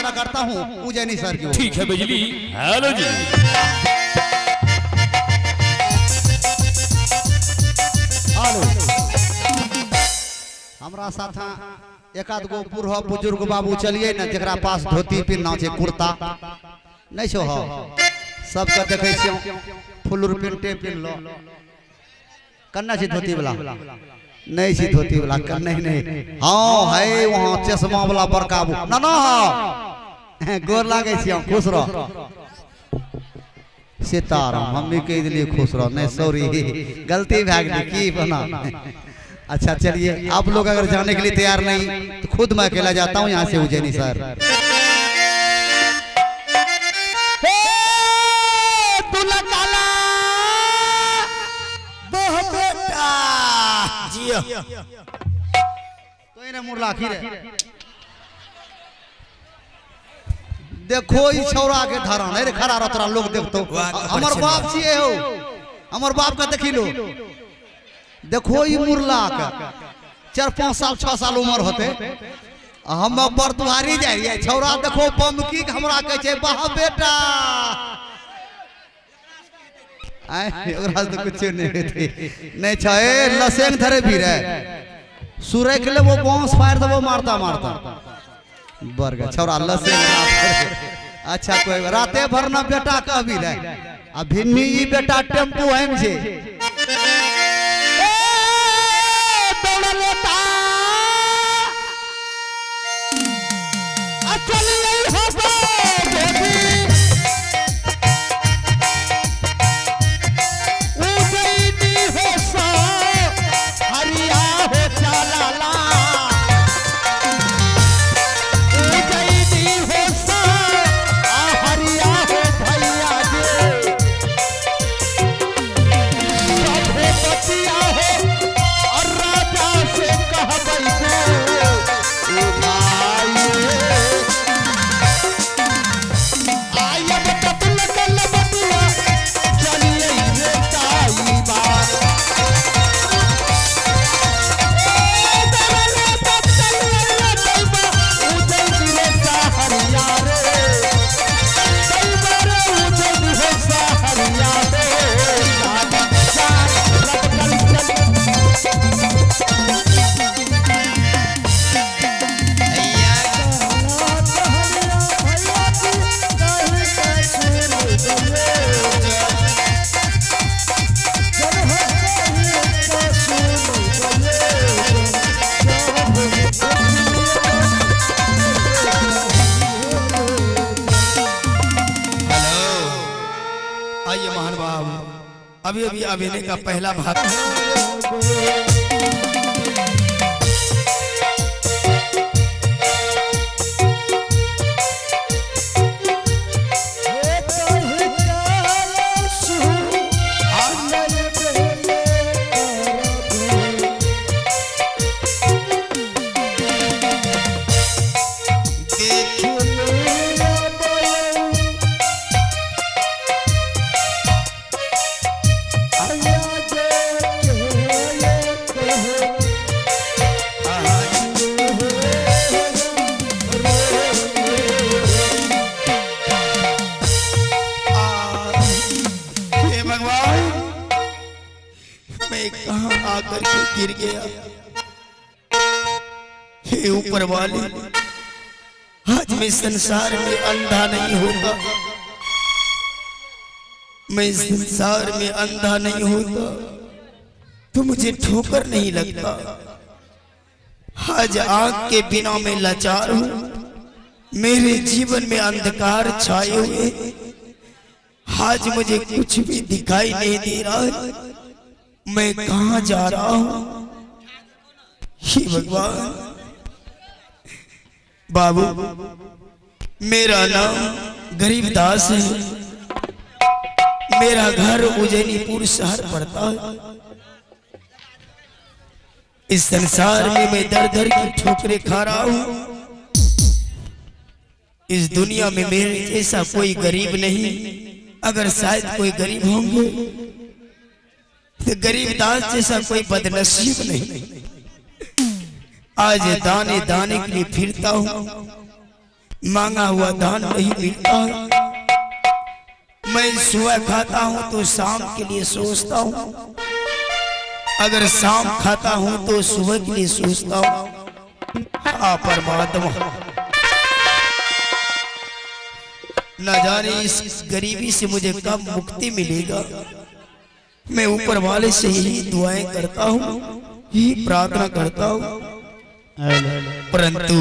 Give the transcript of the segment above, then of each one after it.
प्रार्थना करता हूँ उज्जैनी सर की। ठीक है बिजली। हेलो जी। हमारा साथ एक आध गो बूढ़ बुजुर्ग बाबू चलिए ना, जरा पास धोती पिन्ना छे, कुर्ता नहीं छो हो, सबके देखे छियो फुल पेंटे पिन लो, कन्ना छी धोती वाला नहीं छी धोती वाला कन्ना नहीं। हाँ है वहाँ चश्मा वाला बड़का ना ना गोर लागे छी, खुश रहो सीताराम, मम्मी के लिए खुश रहो। नहीं सॉरी गलती भाग गई की बना। अच्छा चलिए, आप लोग अगर जाने के लिए तैयार नहीं तो खुद मैं अकेला जाता हूँ यहाँ से उज्जैनी सर। तो इन्हें मुरला खीरे देखो ई छौरा के धारण है रे, खड़ा रतरा लोग देखतो हमर बाप छिए हो, हमर बाप का देखी लो, देखो ई मुरला के 4-5 साल 6 साल उम्र होते, हम पर तुम्हारी जाइए छौरा देखो बमकी हमरा कहे छे वाह बेटा आए ओकरा तो कुछ नहीं होते नहीं छे लसेंग धरे भी रे सुरे के लिए वो बांस फायर दबो मारता मारता बरगा छौरा लसेंग। अच्छा कोई राते भर ना बेटा का भी रे अब भिन्नी ई बेटा टेम्पू हम छे अभी अभी अभिनय का पहला भाग आकर के गिर गया। हे ऊपर वाले, आज मैं संसार में अंधा नहीं होता, मैं संसार में अंधा नहीं होता तो मुझे ठोकर नहीं लगता। आज आंख के बिना मैं लाचार हूं, मेरे जीवन में अंधकार छाए हुए, आज मुझे कुछ भी दिखाई नहीं दे रहा है, मैं कहां जा रहा हूं? हे भगवान। बाबू, मेरा नाम गरीबदास है, मेरा घर उज्जैनीपुर शहर पड़ता है। इस संसार में मैं दर दर की ठोकरें खा रहा हूं। इस दुनिया में मेरे जैसा कोई गरीब नहीं, अगर शायद कोई गरीब होंगे तो गरीबदास जैसा कोई बदनसीब नहीं। आज दाने दाने के लिए फिरता हूं, मांगा हुआ दान नहीं मिलता है। मैं सुबह खाता हूं तो शाम के लिए सोचता हूं, अगर शाम खाता हूं तो सुबह के लिए सोचता हूं। हाँ परमात्मा, न जाने इस गरीबी से मुझे कब मुक्ति मिलेगा। मैं ऊपर वाले से ही दुआएं करता हूं, यही प्रार्थना करता हूं, परंतु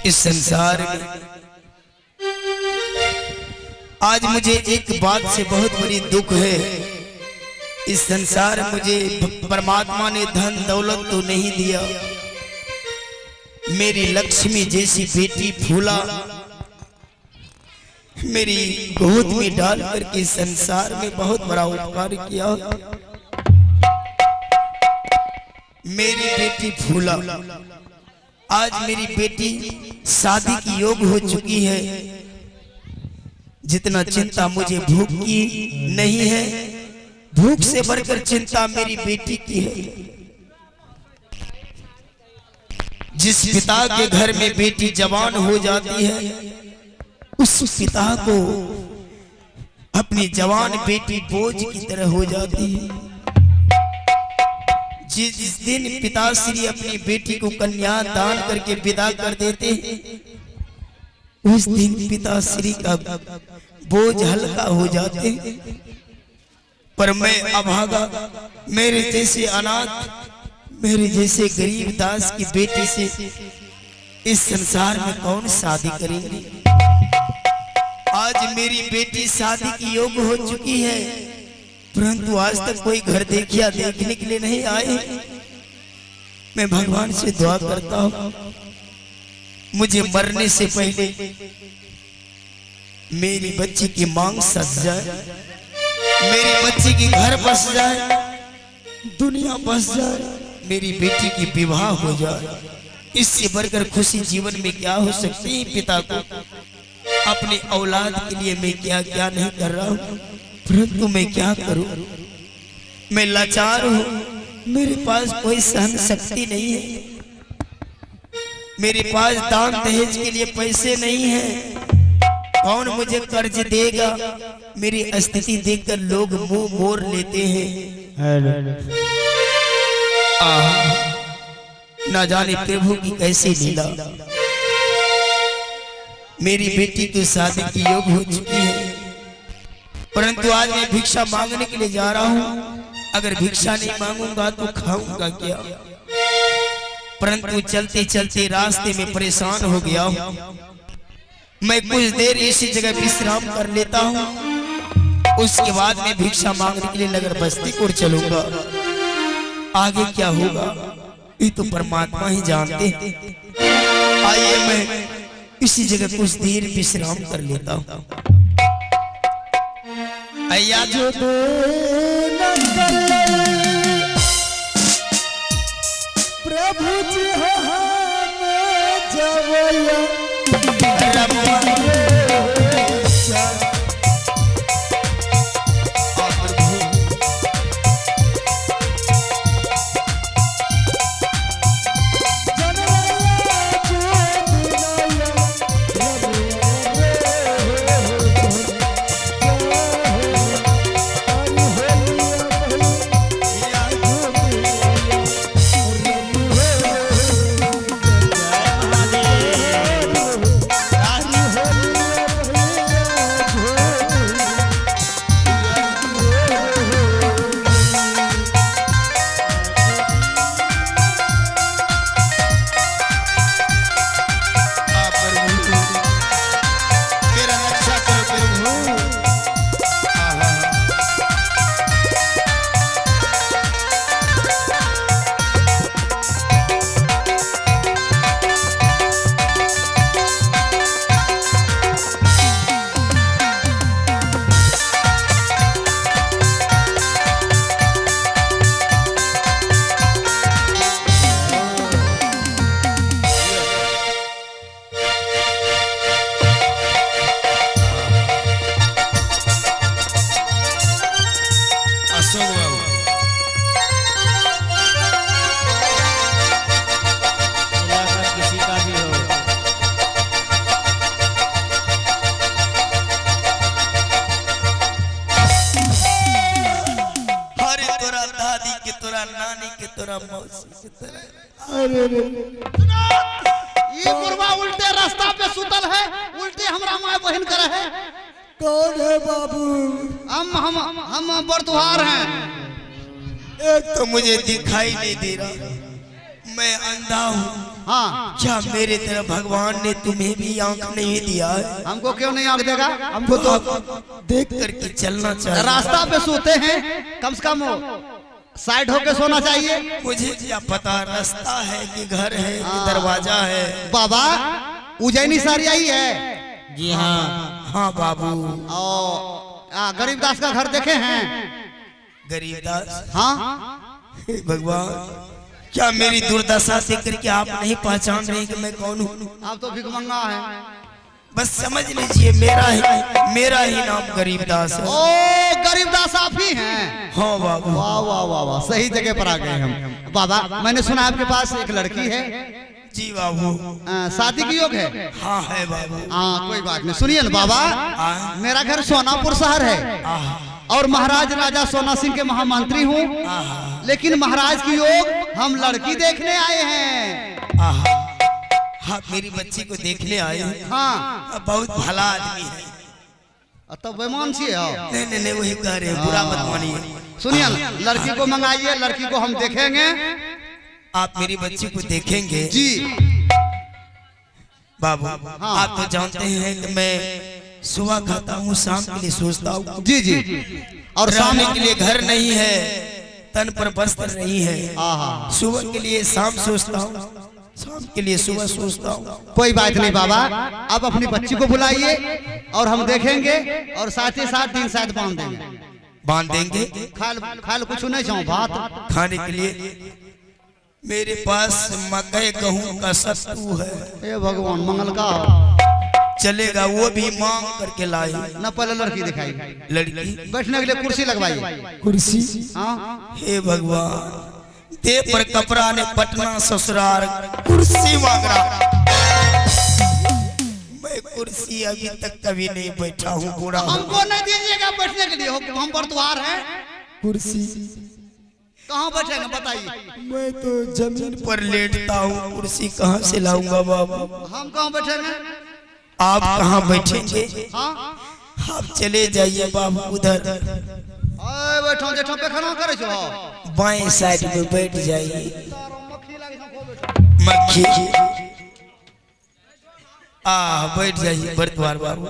इस संसार में आज मुझे एक बात से बहुत बड़ी दुख है। इस संसार में मुझे परमात्मा ने धन दौलत तो नहीं दिया, मेरी लक्ष्मी जैसी बेटी फूला मेरी गोद में डाल करके संसार में बहुत बड़ा उपकार किया। मेरी बेटी फूला, आज मेरी बेटी शादी की योग हो चुकी है। जितना चिंता मुझे भूख की नहीं है, भूख से बढ़कर चिंता मेरी बेटी की है। जिस पिता के घर में बेटी जवान हो जाती है, उस पिता को अपनी जवान बेटी बोझ की तरह हो जाती है। जिस दिन पिताश्री अपनी बेटी को कन्या दान करके विदा कर देते, उस दिन पिताश्री का बोझ हल्का हो जाते। पर मैं अभागा, मेरे जैसे अनाथ, मेरे जैसे गरीब दास की बेटी से इस संसार में कौन शादी करेंगे। आज मेरी बेटी शादी की योग हो चुकी है, परंतु आज तक कोई घर देखिया देखने के लिए नहीं आए। मैं भगवान से दुआ करता हूं, मुझे मरने से पहले मेरी बच्ची की मांग सज जाए, मेरी बच्ची की घर बस जाए, दुनिया बस जाए, मेरी बेटी की विवाह हो जाए। इससे बढ़कर खुशी जीवन में क्या हो सकती है। पिता को अपनी औलाद के लिए मैं क्या क्या नहीं कर रहा हूं, परंतु मैं क्या करूं। मैं लाचार हूं, मेरे पास कोई सहन शक्ति नहीं है, मेरे पास दान दहेज के लिए पैसे नहीं है। कौन मुझे कर्ज देगा। मेरी स्थिति देखकर लोग मुंह मोड़ लेते हैं। ना जाने प्रभु की कैसी लीला। मेरी बेटी की शादी की योग हो चुकी है, परंतु आज मैं भिक्षा मांगने के लिए जा रहा हूं। अगर भिक्षा नहीं मांगूंगा तो खाऊंगा क्या। परंतु चलते चलते रास्ते में परेशान हो गया हूं। मैं कुछ देर इसी जगह विश्राम कर लेता हूं, उसके बाद मैं भिक्षा मांगने के लिए नगर बस्ती को चलूंगा। आगे क्या होगा ये तो परमात्मा ही जानते हैं। आइए मैं इसी जगह कुछ देर विश्राम कर लेता हूं। अय्या जो प्रभु जी हो तोरा मौसी की तरह। अरे रे ये बुढ़वा उल्टे रास्ता पे सुतल है, उल्टे हमरा माय बहन करे है। कौन है बाबू? हम बरतुहार हैं। एक तो मुझे दिखाई नहीं दे रहा, मैं अंधा हूँ। हाँ, क्या मेरे तरह भगवान ने तुम्हें भी आंख नहीं दिया है? हमको क्यों नहीं आंख देगा? हमको तो देख करके चलना चाहिए। रास्ता पे सोते हैं, कम से कम साइड होके सोना चाहिए। मुझे क्या पता रास्ता है कि घर है कि दरवाजा है। बाबा उज्जैनी सारी आई है। जी हाँ। हाँ बाबू। और गरीबदास का घर देखे हैं? गरीबदास? हाँ। हे भगवान, क्या मेरी दुर्दशा देख करके आप नहीं पहचान रहे कि मैं कौन हूँ? आप तो भिखमंगा है। बस समझ लीजिए मेरा ही नाम गरीबदास है। ओ गरीबदास आप ही हैं? हाँ बाबू। वाह वाह वाह वाह, सही जगह पर आ गए हम। बाबा मैंने सुना आपके पास एक लड़की है। जी बाबू। शादी की योग है? हाँ है बाबू। हाँ कोई बात नहीं। सुनिए ना बाबा, मेरा घर सोनापुर शहर है और महाराज राजा सोना सिंह के महामंत्री हूँ, लेकिन महाराज की योग हम लड़की देखने आए हैं। हाँ मेरी बच्ची को देखने आए हैं। हाँ बहुत भला आदमी है। तो बेमान छी हो? नहीं वही कह रहे हैं, बुरा मत मानिए। सुनिए ना, लड़की को मंगाइए, लड़की को हम देखेंगे। आप मेरी बच्ची को देखेंगे? जी बाबू। आप तो जानते हैं कि मैं सुबह खाता हूँ, शाम के लिए सोचता हूँ। जी जी। और रहने शाम के लिए घर नहीं है, तन पर वस्त्र नहीं है। सुबह के लिए शाम सोचता हूँ, शाम के लिए सुबह सोचता हूँ। कोई बात नहीं बाबा, आप अपनी बच्ची को बुलाइए और हम देखेंगे और साथ ही साथ दिन साथ बांध देंगे। खाल कुछ नहीं चाहूँ, भात खाने के लिए मेरे पास मकई गेहूं का सत्तू है। हे भगवान, मंगल का चलेगा, वो भी मांग करके लाई। न पहले लड़की दिखाई, लड़की बैठने के लिए कुर्सी लगवाई। कुर्सी? हाँ हे भगवान, दे पर कपड़ा ने पटना ससुराल कुर्सी मांग रहा। मैं कुर्सी अभी तक कभी नहीं बैठा हूँ, पूरा। हमको नहीं दीजिएगा बैठने के लिए, हम बरतुहार हैं। कुर्सी कहाँ बैठेंगे बताइए? मैं तो जमीन पर लेटता हूँ, कुर्सी कहाँ से लाऊंगा बाबा? हम कहाँ बैठेंगे? आप कहाँ बैठेंगे? हाँ आप चले जाइए बाबू उधर। बैठो जेठो पे खाना करे छो, बाएं साइड में बैठ जाइए। मक्खी बैठ जाइए बरतवार बाबू।